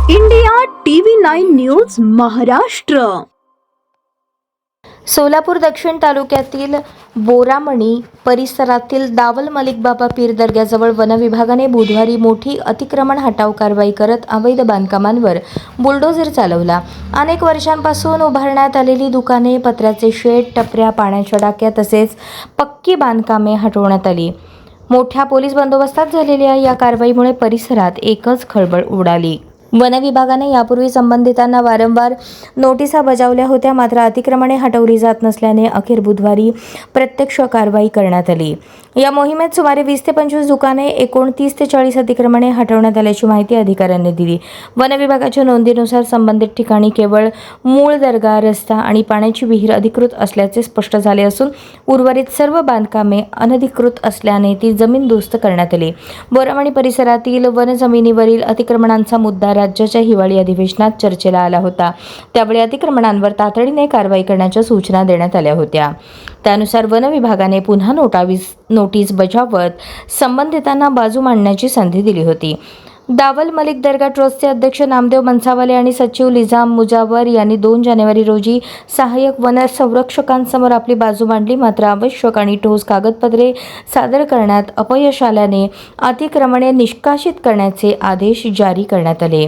India TV 9 news Maharashtra. Solapur दक्षिण तालुक्यातील बोरामणी परिसरातील दावल मलिक बाबा पीर दर्ग्याजवळ वन विभागाने बुधवारी मोठी अतिक्रमण हटाव कारवाई करत अवैध बांधकामांवर बुलडोझर चालवला. अनेक वर्षांपासून उभारण्यात आलेली दुकाने, पत्र्याचे शेड, टपऱ्या, पाण्याच्या टाक्या तसेच पक्की बांधकामे हटवण्यात आली. मोठ्या पोलीस बंदोबस्तात झालेल्या या कारवाईमुळे परिसरात एकच खळबळ उडाली. वन विभागाने यापूर्वी संबंधितांना वारंवार नोटिसा बजावल्या होत्या, मात्र अतिक्रमणे हटवली जात नसल्याने अखेर बुधवारी प्रत्यक्ष कारवाई करण्यात आली. या मोहिमेत सुमारे 20 ते 25 दुकाने, 29 ते 40 अतिक्रमणे हटवण्यात आल्याची माहिती अधिकाऱ्यांनी दिली. वन विभागाच्या नोंदीनुसार संबंधित ठिकाणी केवळ मूळ दर्गा, रस्ता आणि पाण्याची विहीर अधिकृत असल्याचे स्पष्ट झाले असून उर्वरित सर्व बांधकामे अनधिकृत असल्याने ती जमीनदोस्त करण्यात आली. बोरामणी परिसरातील वन जमिनीवरील अतिक्रमणांचा मुद्दा राज्याच्या हिवाळी अधिवेशनात चर्चेला आला होता. त्यावेळी अतिक्रमणांवर तातडीने कारवाई करण्याच्या सूचना देण्यात आल्या होत्या. त्यानुसार वन विभागाने पुन्हा नोटीस बजावत संबंधितांना बाजू मांडण्याची संधी दिली होती. दावल मलिक दर्गा ट्रस्टचे अध्यक्ष नामदेव मनसावाले आणि सचिव लिजाम मुजावर यांनी 2 जानेवारी रोजी सहाय्यक वन संरक्षकांसमोर आपली बाजू मांडली. मात्र आवश्यक आणि ठोस कागदपत्रे सादर करण्यात अपयश आल्याने अतिक्रमणे निष्कासित करण्याचे आदेश जारी करण्यात आले.